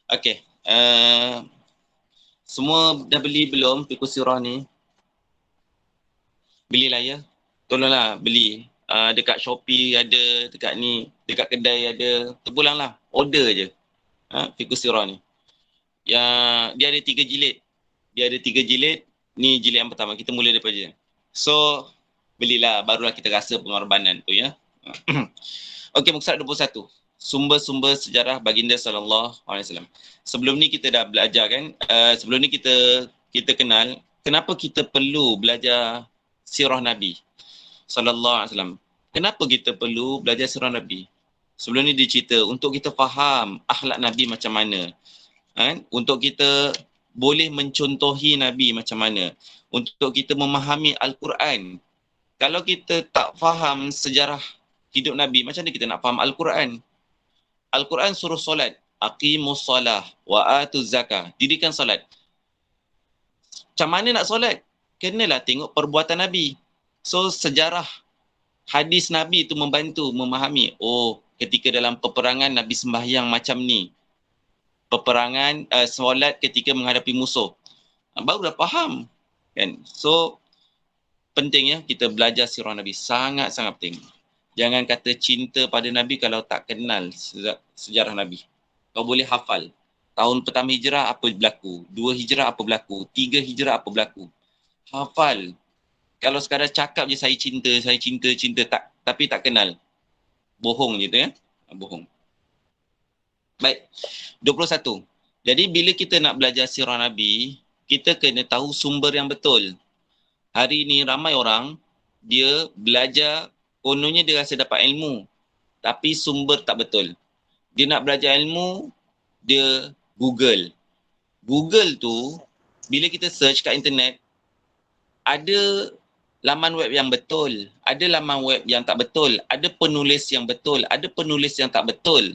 Okey. Semua dah beli belum Fiqh Sirah ni? Belilah ya. Tolonglah beli. Dekat Shopee ada, dekat ni, dekat kedai ada. Terpulanglah. Order je. Fiqh Sirah ni. Yang dia ada 3 jilid. Dia ada 3 jilid. Ni jilid yang pertama. Kita mula daripada je. So, belilah. Barulah kita rasa pengorbanan tu ya. Okey, muka surat 21. Sumber-sumber sejarah baginda sallallahu alaihi wasallam. Sebelum ni kita dah belajar kan. Sebelum ni kita kenal kenapa kita perlu belajar sirah Nabi sallallahu alaihi wasallam. Kenapa kita perlu belajar sirah Nabi? Sebelum ni dia cerita untuk kita faham akhlak Nabi macam mana. Kan? Untuk kita boleh mencontohi Nabi macam mana. Untuk kita memahami Al-Quran. Kalau kita tak faham sejarah hidup Nabi, macam mana kita nak faham Al-Quran? Al-Quran suruh solat. Aqimus salah wa atuz zakah. Dirikan solat. Macam mana nak solat? Kenalah tengok perbuatan Nabi. So, sejarah hadis Nabi itu membantu memahami. Oh, ketika dalam peperangan Nabi sembahyang macam ni. Peperangan, solat ketika menghadapi musuh. Baru dah faham. Kan? So, penting ya kita belajar sirah Nabi. Sangat-sangat penting. Jangan kata cinta pada Nabi kalau tak kenal sejarah Nabi. Kau boleh hafal. Tahun pertama hijrah apa berlaku. 2 hijrah apa berlaku. 3 hijrah apa berlaku. Hafal. Kalau sekadar cakap je saya cinta, tapi tak kenal. Bohong je tu ya. Bohong. Baik. 21. Jadi bila kita nak belajar sirah Nabi, kita kena tahu sumber yang betul. Hari ni ramai orang, dia belajar, kononnya dia rasa dapat ilmu. Tapi sumber tak betul. Dia nak belajar ilmu, dia Google. Google tu, bila kita search kat internet, ada laman web yang betul, ada laman web yang tak betul, ada penulis yang betul, ada penulis yang tak betul.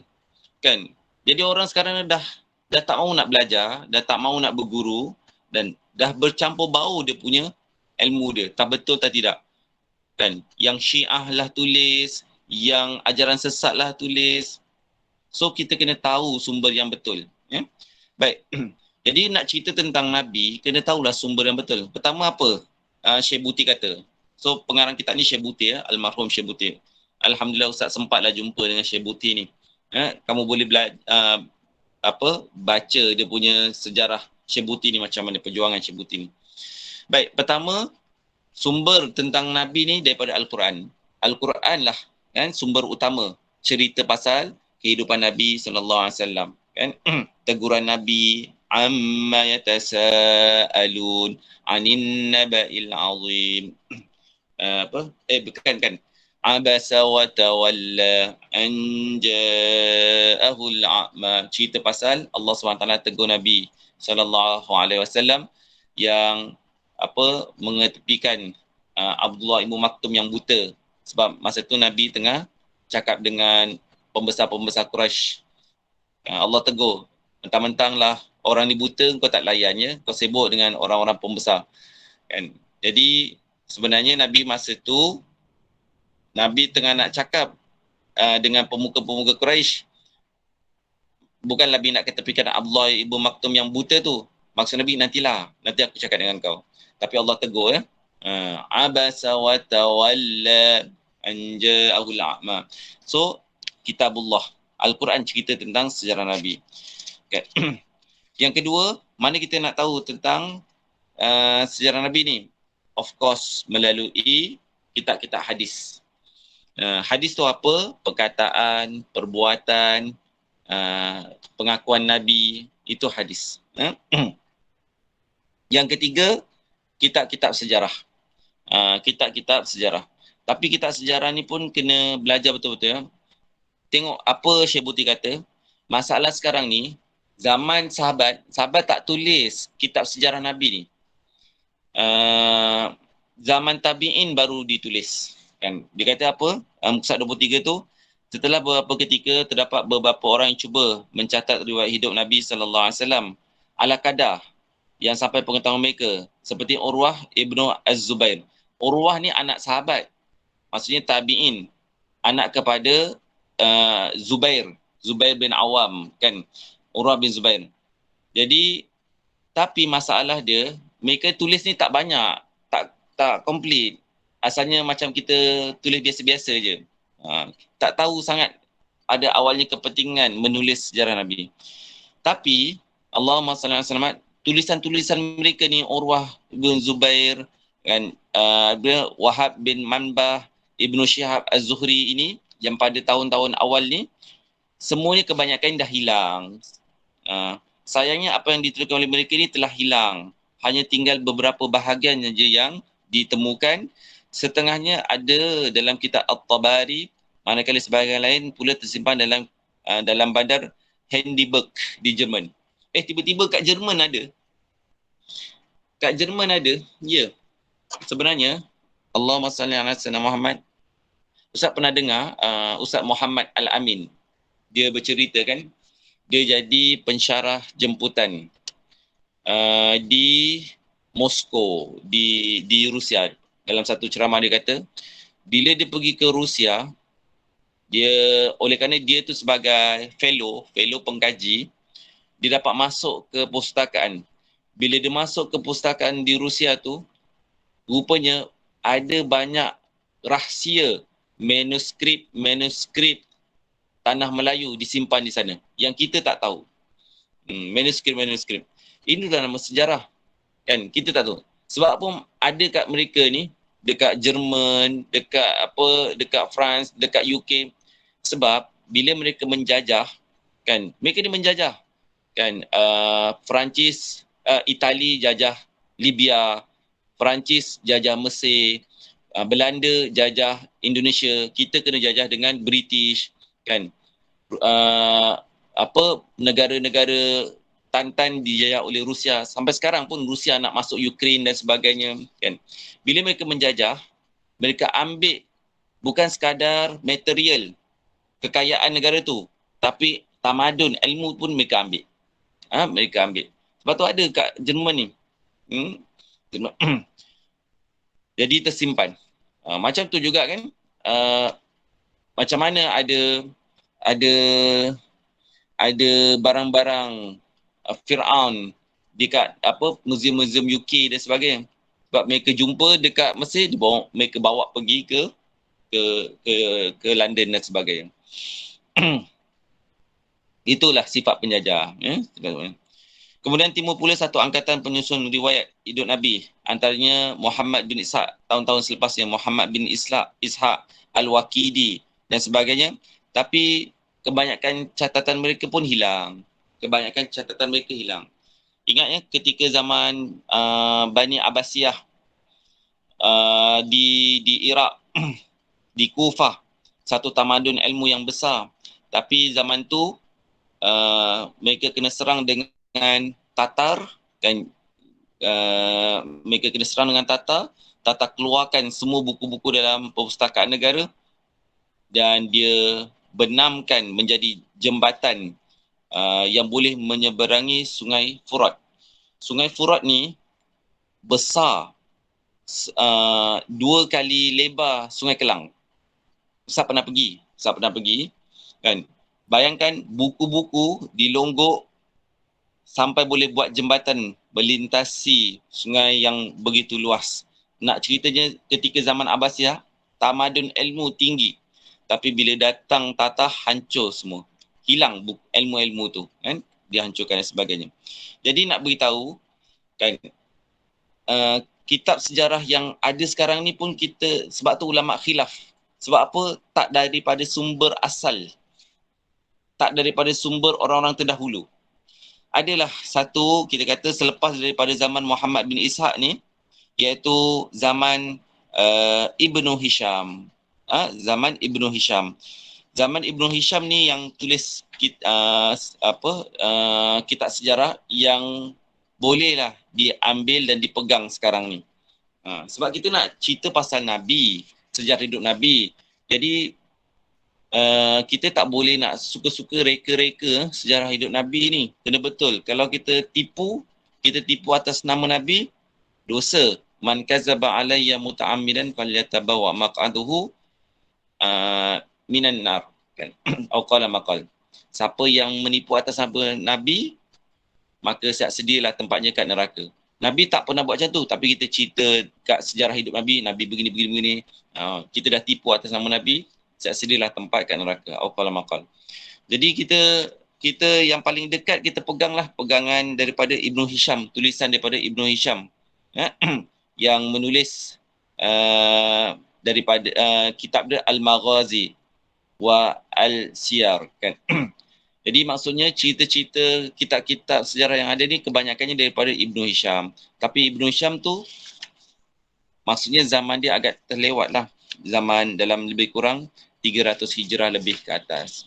Kan? Jadi orang sekarang dah tak mahu nak belajar, dah tak mahu nak berguru dan dah bercampur bau dia punya ilmu dia. Tak betul tak tidak. Kan? Yang Syiah lah tulis, yang ajaran sesat lah tulis. So kita kena tahu sumber yang betul. Ya? Baik. Jadi nak cerita tentang Nabi, kena tahulah sumber yang betul. Pertama apa? Syekh Buti kata. So pengarang kitab ni Syekh Buti ya, almarhum Syekh Buti. Alhamdulillah Ustaz sempatlah jumpa dengan Syekh Buti ni. Kamu boleh baca dia punya sejarah Syekh Buti ni macam mana perjuangan Syekh Buti ni. Baik, pertama sumber tentang Nabi ni daripada Al-Quran. Al-Quran lah kan sumber utama cerita pasal kehidupan Nabi sallallahu alaihi wasallam kan. Teguran Nabi amma yatasaalun anin naba'il azim. Bukan kan. Abasa wa tawalla an ja'ahul a'ma. Cerita pasal Allah SWT tegur Nabi sallallahu alaihi wasallam yang mengetepikan Abdullah Ibn Maktum yang buta. Sebab masa tu Nabi tengah cakap dengan pembesar-pembesar Quraisy. Allah tegur, mentang-mentanglah orang ni buta, kau tak layan ya, kau sibuk dengan orang-orang pembesar. Kan? Jadi sebenarnya Nabi masa tu, Nabi tengah nak cakap dengan pemuka-pemuka Quraisy. Bukan Nabi nak ketepikan Abdullah Ibn Maktum yang buta tu. Maksud Nabi, nanti aku cakap dengan kau. Tapi Allah tegur ya. Abasa wa tawalla an ja'ahul a'ma. So, kitabullah. Al-Quran cerita tentang sejarah Nabi. Okay. Yang kedua, mana kita nak tahu tentang sejarah Nabi ni? Of course, melalui kitab-kitab hadis. Hadis tu apa? Perkataan, perbuatan, pengakuan Nabi, itu hadis. Yang ketiga, kitab-kitab sejarah. Kitab-kitab sejarah. Tapi kitab sejarah ni pun kena belajar betul-betul ya. Tengok apa Syekh Buti kata, masalah sekarang ni, zaman sahabat tak tulis kitab sejarah Nabi ni. Zaman tabi'in baru ditulis. Kan? Dia kata apa? Muka surat 23 tu, setelah beberapa ketika terdapat beberapa orang yang cuba mencatat riwayat hidup Nabi sallallahu alaihi wasallam ala kadar yang sampai pengetahuan mereka, seperti Urwah Ibnu Az-Zubair. Urwah ni anak sahabat. Maksudnya tabi'in, anak kepada Zubair bin Awam kan. Urwah bin Zubair. Jadi, tapi masalah dia, mereka tulis ni tak banyak, tak komplit. Asalnya macam kita tulis biasa-biasa je. Tak tahu sangat ada awalnya kepentingan menulis sejarah Nabi. Tapi, Allahumma salli alaihi wasallam, tulisan-tulisan mereka ni, Urwah bin Zubair, kan, Wahab bin Manbah, Ibnu Syihab Az-Zuhri ini, yang pada tahun-tahun awal ni, semuanya kebanyakan dah hilang. Sayangnya apa yang dituliskan oleh mereka ni telah hilang. Hanya tinggal beberapa bahagian saja yang ditemukan. Setengahnya ada dalam kitab At-Tabari, manakala sebahagian lain pula tersimpan dalam bandar Hindenburg di Jerman. Tiba-tiba kat Jerman ada. Kat Jerman ada. Ya. Sebenarnya, Allahumma salli ala sayyidina Muhammad. Ustaz pernah dengar Ustaz Muhammad Al-Amin. Dia bercerita kan, dia jadi pensyarah jemputan di Moskow, di Rusia. Dalam satu ceramah dia kata, bila dia pergi ke Rusia, oleh kerana dia tu sebagai fellow pengkaji, dia dapat masuk ke perpustakaan. Bila dia masuk ke perpustakaan di Rusia tu, rupanya ada banyak rahsia manuskrip Tanah Melayu disimpan di sana yang kita tak tahu. Manuskrip. Ini dah nama sejarah. Kan kita tak tahu. Sebab apa ada kat mereka ni, dekat Jerman, dekat France, dekat UK. Sebab bila mereka menjajah, kan, mereka ni menjajah. Kan, Perancis, Itali jajah Libya, Perancis jajah Mesir, Belanda jajah Indonesia, kita kena jajah dengan British, kan. Negara-negara Tantan dijajah oleh Rusia. Sampai sekarang pun Rusia nak masuk Ukraine dan sebagainya, kan. Bila mereka menjajah, mereka ambil bukan sekadar material kekayaan negara tu, tapi tamadun, ilmu pun mereka ambil. Mereka ambil. Sebab tu ada kat Jerman ni. Jadi tersimpan. Macam tu juga kan, macam mana ada barang-barang Fir'aun dekat muzium-muzium UK dan sebagainya. Sebab mereka jumpa dekat Mesir, mereka bawa pergi ke London dan sebagainya. Itulah sifat penjajah. Kemudian timbul pula satu angkatan penyusun riwayat hidup Nabi. Antaranya Muhammad bin Ishaq, tahun-tahun selepasnya Muhammad bin Ishaq Al-Waqidi dan sebagainya. Tapi kebanyakan catatan mereka pun hilang. Ingatnya ketika zaman Bani Abbasiyah di Iraq, di Kufah, satu tamadun ilmu yang besar. Tapi zaman tu mereka kena serang dengan Tatar, kan. Mereka kena serang dengan Tatar keluarkan semua buku-buku dalam perpustakaan negara dan dia benamkan menjadi jembatan yang boleh menyeberangi Sungai Furat. Sungai Furat ni besar 2 kali lebar Sungai Kelang. Saya pernah pergi, kan. Bayangkan buku-buku dilonggok sampai boleh buat jembatan melintasi sungai yang begitu luas. Nak ceritanya ketika zaman Abbasiyah, tamadun ilmu tinggi. Tapi bila datang Tatar, hancur semua. Hilang ilmu-ilmu tu, kan? Dihancurkan dan sebagainya. Jadi nak beritahu, kan, kitab sejarah yang ada sekarang ni pun kita, sebab tu ulama khilaf. Sebab apa? Tak daripada sumber asal. Tak daripada sumber orang-orang terdahulu. Adalah satu, kita kata selepas daripada zaman Muhammad bin Ishaq ni, iaitu zaman Ibnu Hisham. Zaman Ibnu Hisham. Zaman Ibnu Hisham ni yang tulis kitab sejarah yang bolehlah diambil dan dipegang sekarang ni. Sebab kita nak cerita pasal Nabi, sejarah hidup Nabi. Jadi kita tak boleh nak suka-suka reka-reka sejarah hidup Nabi ni. Kena betul. Kalau kita tipu atas nama Nabi, dosa. Man kazaba alayya muta'ammidan falyatabawa maq'aduhu minan nar, kan. Au qala maqal. Siapa yang menipu atas nama Nabi, maka siap sedialah tempatnya kat neraka. Nabi tak pernah buat macam tu, tapi kita cerita kat sejarah hidup Nabi, Nabi begini. Kita dah tipu atas nama Nabi, siap sedialah tempat kat neraka. Auqala maqal. Jadi kita yang paling dekat kita peganglah pegangan daripada Ibnu Hisham, tulisan daripada Ibnu Hisham yang menulis daripada kitab dia Al-Maghazi wa Al-Siyar kan. Jadi maksudnya cerita-cerita kitab-kitab sejarah yang ada ni kebanyakannya daripada Ibnu Hisham. Tapi Ibnu Hisham tu maksudnya zaman dia agak terlewat lah. Zaman dalam lebih kurang 300 hijrah lebih ke atas.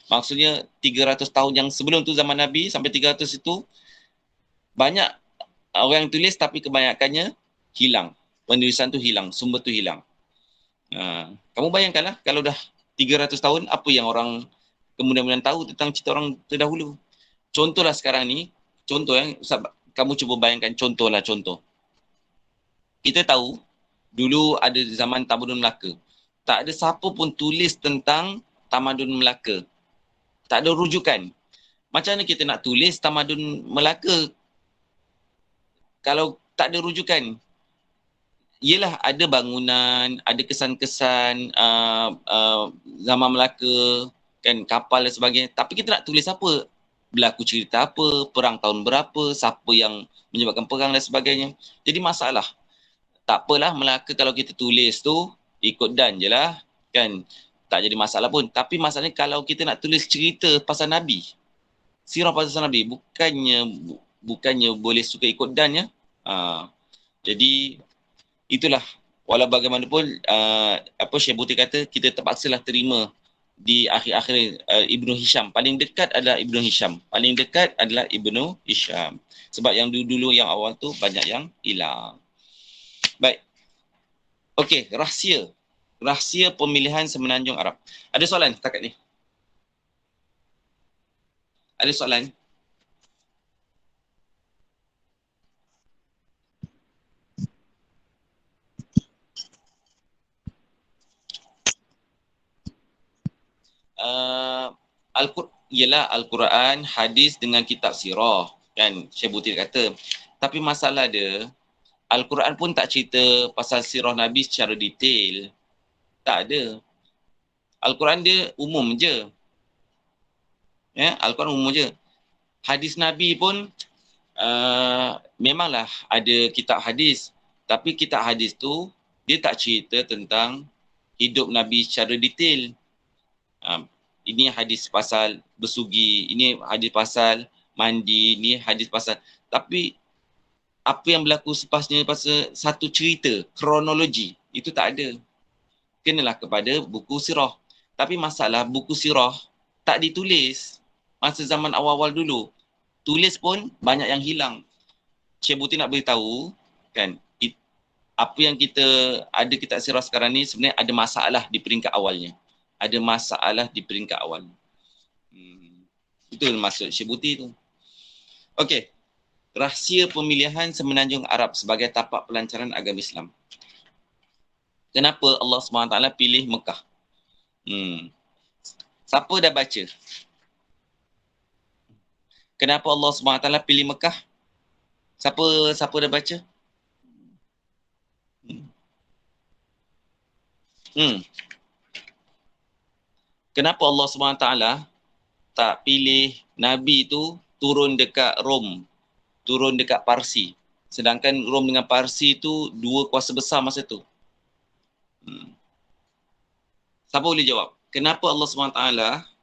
Maksudnya 300 tahun yang sebelum tu zaman Nabi sampai 300 itu banyak orang yang tulis tapi kebanyakannya hilang. Penulisan tu hilang, sumber tu hilang. Kamu bayangkanlah kalau dah 300 tahun apa yang orang kemudian tahu tentang cerita orang terdahulu. Contohlah sekarang ni, kamu cuba bayangkan contoh. Kita tahu dulu ada zaman Tamadun Melaka. Tak ada siapa pun tulis tentang Tamadun Melaka. Tak ada rujukan. Macam mana kita nak tulis Tamadun Melaka kalau tak ada rujukan? Yelah, ada bangunan, ada kesan-kesan zaman Melaka, kan, kapal dan sebagainya. Tapi kita nak tulis apa? Berlaku cerita apa? Perang tahun berapa? Siapa yang menyebabkan perang dan sebagainya. Jadi masalah. Tak apalah Melaka kalau kita tulis tu, ikut dan je lah. Kan? Tak jadi masalah pun. Tapi masalahnya kalau kita nak tulis cerita pasal Nabi, sirah pasal Nabi, bukannya boleh suka ikut dan ya. Jadi itulah. Walau bagaimanapun, Syekh Buti kata, kita terpaksalah terima di akhir-akhir Ibnu Hisham. Paling dekat adalah Ibnu Hisham. Sebab yang dulu yang awal tu banyak yang hilang. Baik. Okey, rahsia pemilihan Semenanjung Arab. Ada soalan setakat ni? Ada soalan? Al-Quran, hadis dengan kitab sirah. Kan, Syekh Buti kata. Tapi masalah dia, Al-Quran pun tak cerita pasal sirah Nabi secara detail. Tak ada. Al-Quran dia umum je. Ya, Al-Quran umum je. Hadis Nabi pun memanglah ada kitab hadis. Tapi kitab hadis tu, dia tak cerita tentang hidup Nabi secara detail. Ini hadis pasal bersugi, ini hadis pasal mandi, ini hadis pasal. Tapi apa yang berlaku sepasnya pasal satu cerita, kronologi, itu tak ada. Kenalah kepada buku sirah. Tapi masalah buku sirah tak ditulis masa zaman awal-awal dulu. Tulis pun banyak yang hilang. Syekh Buti nak beritahu, kan, apa yang kita ada kitab sirah sekarang ni sebenarnya ada masalah di peringkat awalnya. Itu maksud Syekh Buti tu. Okey. Rahsia pemilihan Semenanjung Arab sebagai tapak pelancaran agama Islam. Kenapa Allah SWT pilih Mekah? Siapa dah baca? Kenapa Allah SWT pilih Mekah? Siapa dah baca? Kenapa Allah SWT tak pilih Nabi tu turun dekat Rom, turun dekat Parsi? Sedangkan Rom dengan Parsi tu dua kuasa besar masa tu. Siapa boleh jawab? Kenapa Allah SWT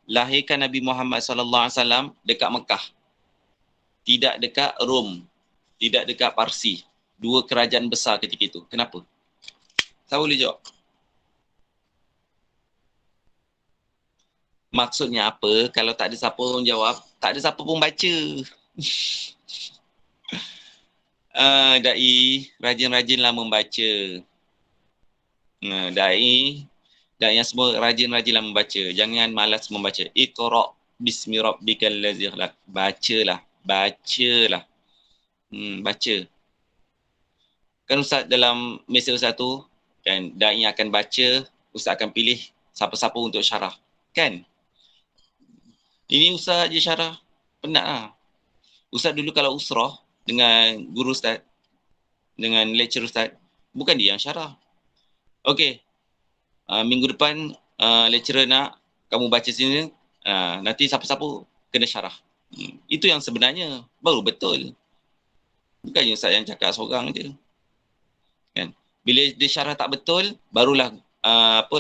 lahirkan Nabi Muhammad SAW dekat Mekah? Tidak dekat Rom, tidak dekat Parsi. Dua kerajaan besar ketika itu. Kenapa? Siapa boleh jawab? Maksudnya apa? Kalau tak ada siapa pun jawab, tak ada siapa pun baca. Dai, rajin-rajinlah membaca. Dai yang semua rajin-rajinlah membaca. Jangan malas membaca. Iqra' bismi rabbikal ladzi khalaq. Bacalah. Baca. Kan Ustaz dalam mesej Ustaz tu, kan, dai akan baca, Ustaz akan pilih siapa-siapa untuk syarah. Kan? Ini Ustaz je syarah. Penat lah. Ustaz dulu kalau usrah dengan guru Ustaz, dengan lecturer Ustaz, bukan dia yang syarah. Okey, minggu depan lecturer nak kamu baca sini, nanti siapa-siapa kena syarah. Itu yang sebenarnya baru betul. Bukannya Ustaz yang cakap seorang je. Kan? Bila dia syarah tak betul, barulah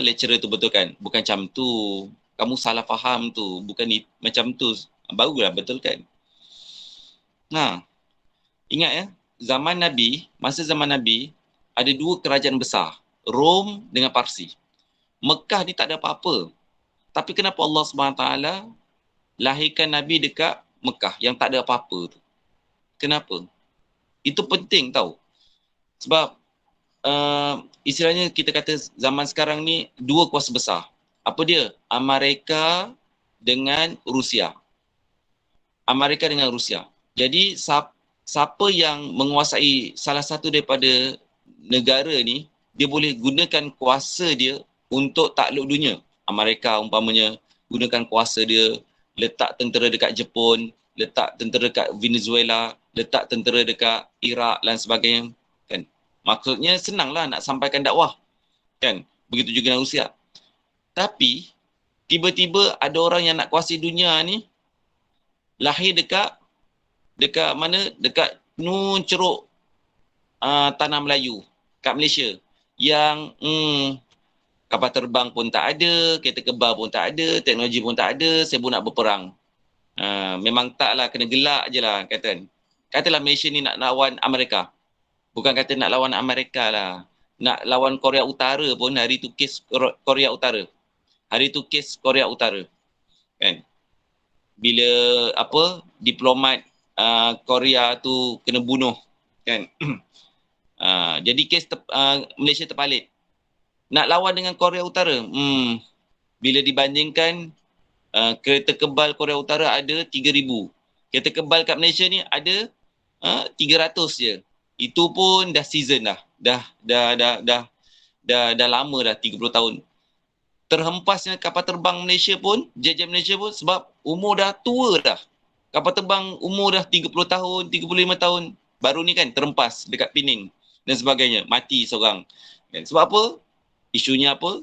lecturer tu betulkan. Bukan macam tu. Kamu salah faham tu. Bukan macam tu. Barulah betulkan. Nah, ingat ya, masa zaman Nabi, ada dua kerajaan besar. Rom dengan Parsi. Mekah ni tak ada apa-apa. Tapi kenapa Allah SWT lahirkan Nabi dekat Mekah yang tak ada apa-apa tu? Kenapa? Itu penting tau. Sebab istilahnya kita kata zaman sekarang ni dua kuasa besar. Apa dia? Amerika dengan Rusia. Amerika dengan Rusia. Jadi siapa yang menguasai salah satu daripada negara ni, dia boleh gunakan kuasa dia untuk takluk dunia. Amerika umpamanya gunakan kuasa dia, letak tentera dekat Jepun, letak tentera dekat Venezuela, letak tentera dekat Iraq dan sebagainya. Kan? Maksudnya senanglah nak sampaikan dakwah. Kan? Begitu juga dengan Rusia. Tapi tiba-tiba ada orang yang nak kuasai dunia ni lahir dekat mana? Dekat Nun Ceruk Tanah Melayu kat Malaysia. Yang kapal terbang pun tak ada, kereta kebal pun tak ada, teknologi pun tak ada, saya pun nak berperang. Memang taklah, kena gelak je lah kata. Katalah Malaysia ni nak lawan Amerika. Bukan kata nak lawan Amerika lah. Nak lawan Korea Utara pun, hari tu kes Korea Utara. Hari tu kes Korea Utara. Kan? Bila diplomat Korea tu kena bunuh. Kan? Jadi kes Malaysia terpalit. Nak lawan dengan Korea Utara. Bila dibandingkan kereta kebal Korea Utara ada 3,000. Kereta kebal kat Malaysia ni ada 300 je. Itu pun dah season dah. Dah lama dah, 30 tahun. Terhempasnya kapal terbang Malaysia pun, jet Malaysia pun sebab umur dah tua dah. Kapal terbang umur dah 30 tahun, 35 tahun. Baru ni kan terhempas dekat Pening dan sebagainya. Mati seorang. Sebab apa? Isunya apa?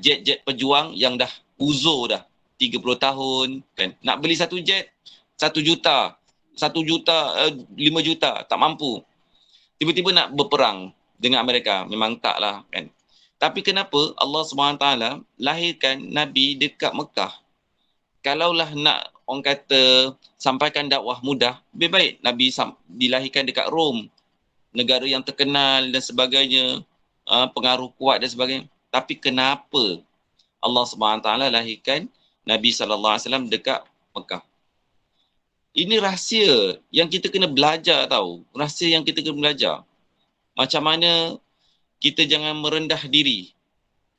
Jet-jet pejuang yang dah uzur dah 30 tahun kan. Nak beli satu jet 1 juta, 1 juta, 5 juta, tak mampu. Tiba-tiba nak berperang dengan Amerika, memang taklah kan. Tapi kenapa Allah SWT lahirkan Nabi dekat Mekah? Kalaulah nak orang kata sampaikan dakwah mudah, lebih baik Nabi dilahirkan dekat Rom, negara yang terkenal dan sebagainya, pengaruh kuat dan sebagainya. Tapi kenapa Allah SWT lahirkan Nabi SAW dekat Mekah? Ini rahsia yang kita kena belajar tau. Rahsia yang kita kena belajar. Macam mana kita jangan merendah diri.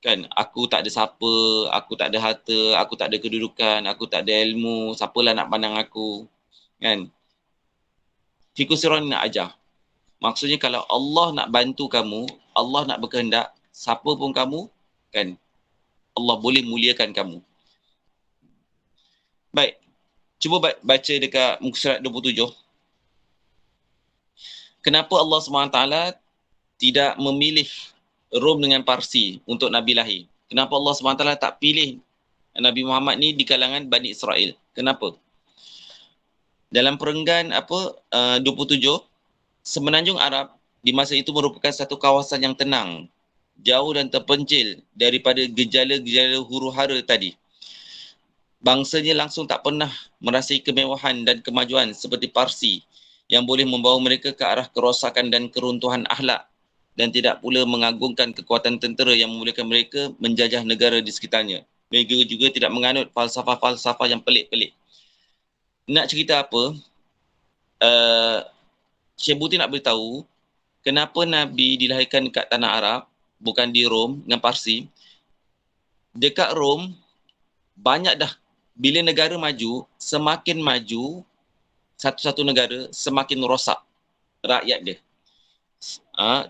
Kan, aku tak ada siapa, aku tak ada harta, aku tak ada kedudukan, aku tak ada ilmu, siapalah nak pandang aku. Kan? Fiqh Sirah ni nak ajar. Maksudnya kalau Allah nak bantu kamu, Allah nak berkehendak, siapa pun kamu, kan, Allah boleh muliakan kamu. Baik, cuba baca dekat muka surat 27. Kenapa Allah SWT tidak memilih Rom dengan Parsi untuk Nabi lahir? Kenapa Allah SWT tak pilih Nabi Muhammad ni di kalangan Bani Israel? Kenapa? Dalam perenggan 27, Semenanjung Arab di masa itu merupakan satu kawasan yang tenang, jauh dan terpencil daripada gejala-gejala huru-hara tadi. Bangsanya langsung tak pernah merasai kemewahan dan kemajuan seperti Parsi yang boleh membawa mereka ke arah kerosakan dan keruntuhan akhlak, dan tidak pula mengagungkan kekuatan tentera yang memuliakan mereka menjajah negara di sekitarnya. Mereka juga tidak menganut falsafah-falsafah yang pelik-pelik. Nak cerita apa? Syekh Buti nak beritahu kenapa Nabi dilahirkan dekat tanah Arab, bukan di Rom dengan Parsi. Dekat Rom, banyak dah. Bila negara maju, semakin maju satu-satu negara, semakin rosak rakyat dia.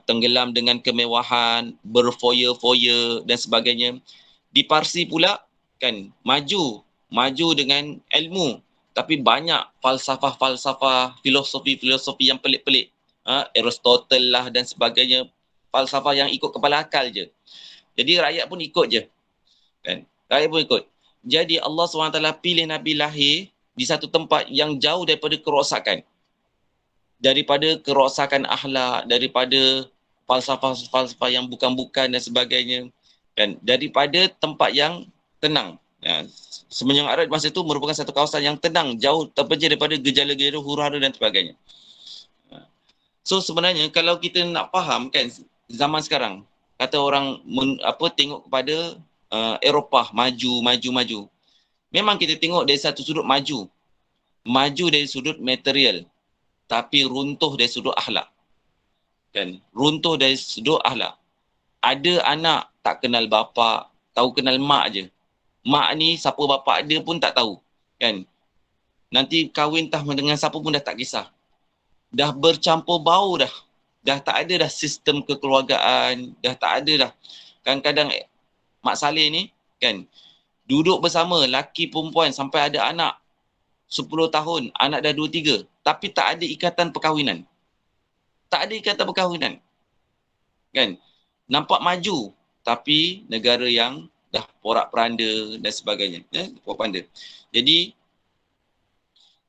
Tenggelam dengan kemewahan, berfoya-foya dan sebagainya. Di Parsi pula kan maju maju dengan ilmu, tapi banyak falsafah-falsafah, filosofi-filosofi yang pelik-pelik. Aristotle lah dan sebagainya, falsafah yang ikut kepala akal je. Jadi rakyat pun ikut je. Kan? Rakyat pun ikut. Jadi Allah SWT pilih Nabi lahir di satu tempat yang jauh daripada kerosakan. Daripada kerosakan akhlak, daripada falsafah-falsafah yang bukan-bukan dan sebagainya. Kan? Daripada tempat yang tenang. Semenanjung Arab masa itu merupakan satu kawasan yang tenang, jauh terpencil daripada gejala-gejala huru-hara dan sebagainya. So sebenarnya kalau kita nak faham kan zaman sekarang, kata orang tengok kepada Eropah maju. Memang kita tengok dari satu sudut maju. Maju dari sudut material, tapi runtuh dari sudut akhlak. Kan? Runtuh dari sudut akhlak. Ada anak tak kenal bapa, tahu kenal mak je. Mak ni siapa bapa dia pun tak tahu. Kan? Nanti kahwin entah dengan siapa pun dah tak kisah. Dah bercampur bau dah. Dah tak ada dah sistem kekeluargaan, dah tak ada dah. Kadang-kadang Mak Saleh ni kan duduk bersama laki perempuan sampai ada anak 10 tahun, anak dah 2-3, tapi tak ada ikatan perkahwinan. Tak ada ikatan perkahwinan. Kan? Nampak maju, tapi negara yang dah porak-peranda dan sebagainya. Porak-peranda. Jadi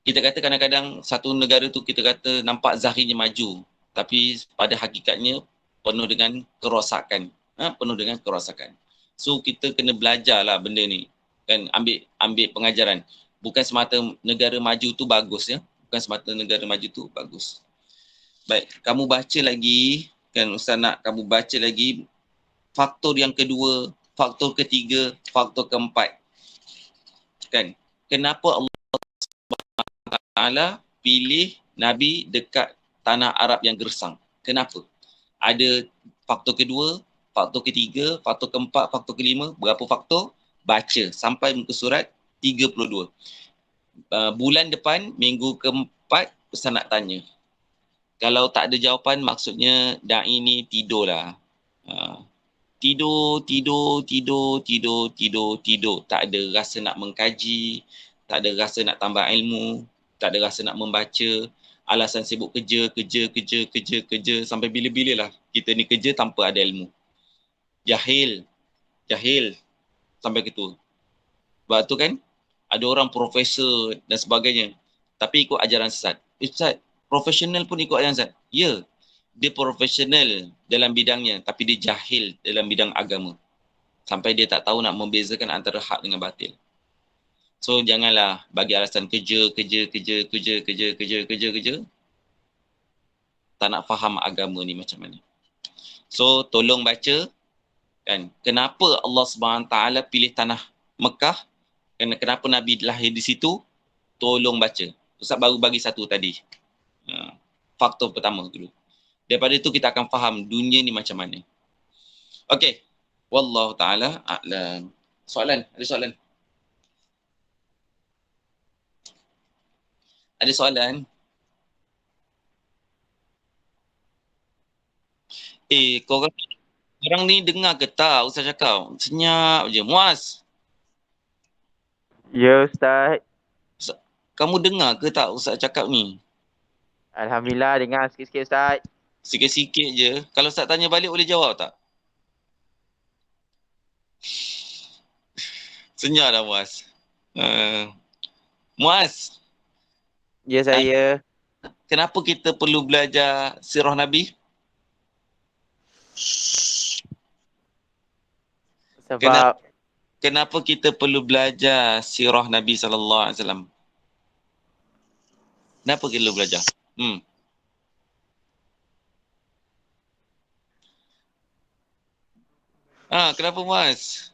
kita kata kadang-kadang satu negara tu kita kata nampak zahirnya maju, tapi pada hakikatnya penuh dengan kerosakan. Penuh dengan kerosakan. So kita kena belajarlah benda ni. Kan ambil pengajaran. Bukan semata negara maju tu bagus ya. Bukan semata negara maju tu bagus. Baik, kamu baca lagi, kan Ustaz nak kamu baca lagi faktor yang kedua, faktor ketiga, faktor keempat. Kan? Kenapa Allah Ta'ala pilih Nabi dekat tanah Arab yang gersang? Kenapa? Ada faktor kedua, faktor ketiga, faktor keempat, faktor kelima. Berapa faktor? Baca sampai muka surat 32. Bulan depan, minggu keempat, Ustaz nak tanya. Kalau tak ada jawapan, maksudnya da'i ni tidurlah. Tidur. Tak ada rasa nak mengkaji, tak ada rasa nak tambah ilmu, tak ada rasa nak membaca. Alasan sibuk kerja. Sampai bila-bila lah kita ni kerja tanpa ada ilmu. Jahil. Sampai gitu. Sebab tu kan, ada orang profesor dan sebagainya, tapi ikut ajaran sesat. Ustaz, profesional pun ikut ajaran sesat. Ya, dia profesional dalam bidangnya, tapi dia jahil dalam bidang agama. Sampai dia tak tahu nak membezakan antara hak dengan batil. So, janganlah bagi alasan kerja. Tak nak faham agama ni macam mana. So, tolong baca. Kan? Kenapa Allah SWT pilih tanah Mekah? Kenapa Nabi lahir di situ? Tolong baca. Ustaz baru bagi satu tadi. Faktor pertama dulu. Daripada itu kita akan faham dunia ni macam mana. Okey. Wallahu ta'ala a'lam. Soalan? Ada soalan? Ada soalan? Korang ni dengar ke tak Ustaz cakap? Senyap je. Muaz. Ya Ustaz. Kamu dengar ke tak Ustaz cakap ni? Alhamdulillah dengar sikit-sikit Ustaz. Sikit-sikit je. Kalau Ustaz tanya balik boleh jawab tak? Senyap dah Muaz. Muaz. Ya saya. Kenapa kita perlu belajar sirah Nabi? Sebab Kenapa kita perlu belajar sirah Nabi SAW? Kenapa kita perlu belajar? Kenapa Muaz?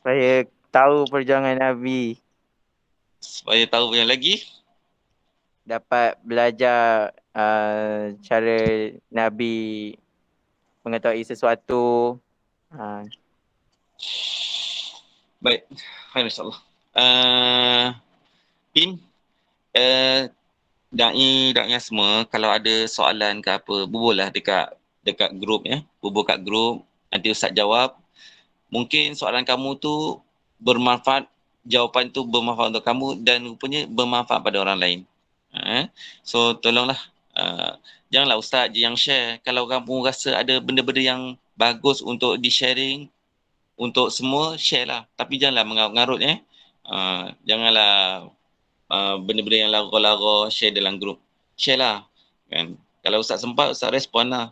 supaya tahu perjuangan Nabi. Supaya tahu yang lagi? Dapat belajar cara Nabi mengetahui sesuatu. Baik. Baik, insyaAllah. Da'i semua, kalau ada soalan ke apa, bubul lah dekat grup ya. Bubul kat grup, nanti Ustaz jawab. Mungkin soalan kamu tu bermanfaat, jawapan tu bermanfaat untuk kamu dan rupanya bermanfaat pada orang lain. So tolonglah, janganlah ustaz je yang share. Kalau kamu rasa ada benda-benda yang bagus untuk di-sharing untuk semua, share lah. Tapi janganlah mengarut-ngarut janganlah benda-benda yang lara-lara share dalam grup. Share lah kan. Kalau ustaz sempat, ustaz respon lah.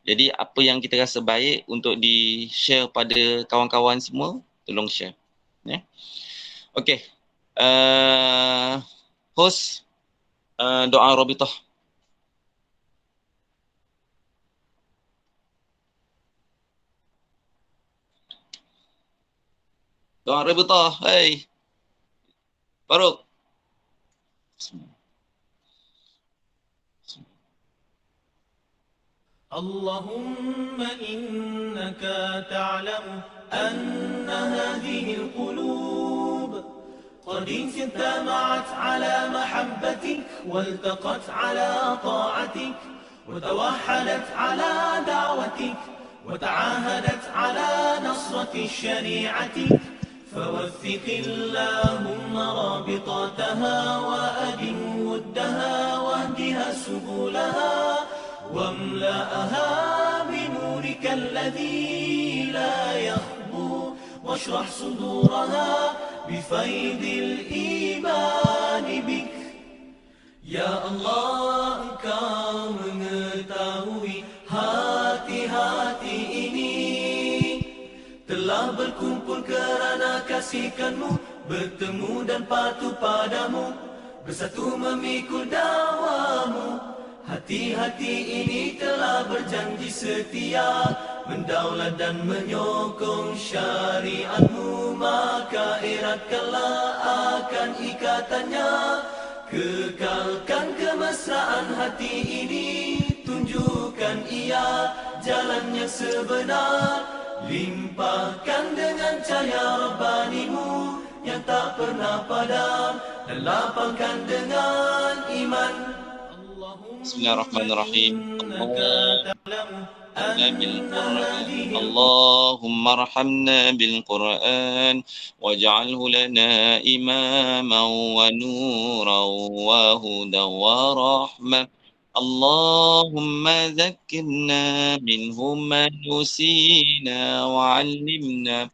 Jadi apa yang kita rasa baik untuk di-share pada kawan-kawan semua, tolong share. Okey. Host, doa Rabitah. Doa Rabitah. Hai. Faruk. اللهم إنك تعلم أن هذه القلوب قد اجتمعت على محبتك والتقت على طاعتك وتوحدت على دعوتك وتعاهدت على نصرة شريعتك فوثق اللهم رابطاتها وأدم ودها واهدها سبلها واملأها بنورك الذي لا يخبو واشرح صدورها بفيض الإيمان بك يا الله engkau mengetahui hati-hati ini telah berkumpul kerana kasihkan-Mu, bertemu dan patuh padamu, bersatu memikul dakwamu. Hati-hati ini telah berjanji setia, mendaulat dan menyokong syariat-Mu, maka eratkanlah akan ikatannya. Kekalkan kemesraan hati ini, tunjukkan ia jalan yang sebenar. Limpahkan dengan cahaya Rabbani-Mu yang tak pernah padam, dan lapangkan dengan iman. Bismillahirrahmanirrahim. اللهم ارحمنا بالقرآن واجعله لنا إماما ونورا وهدى ورحمة. اللهم ذكرنا منه ما نسينا وعلمنا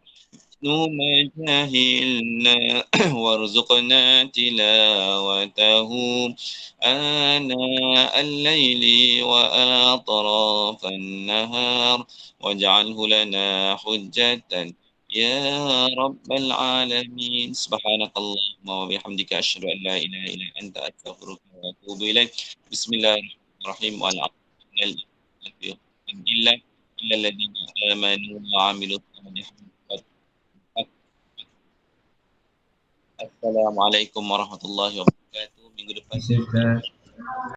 ما جهلنا وارزقنا تلاوته آناء الليل وأطراف النهار واجعله لنا حجة يا رب العالمين. سبحانك اللهم وبحمدك أشهد أن لا إله إلا أنت أستغفرك وأتوب إليك. بسم الله الرحمن الرحيم. إلا الذين آمنوا وعملوا الصالحات. Assalamualaikum warahmatullahi wabarakatuh. Minggu depan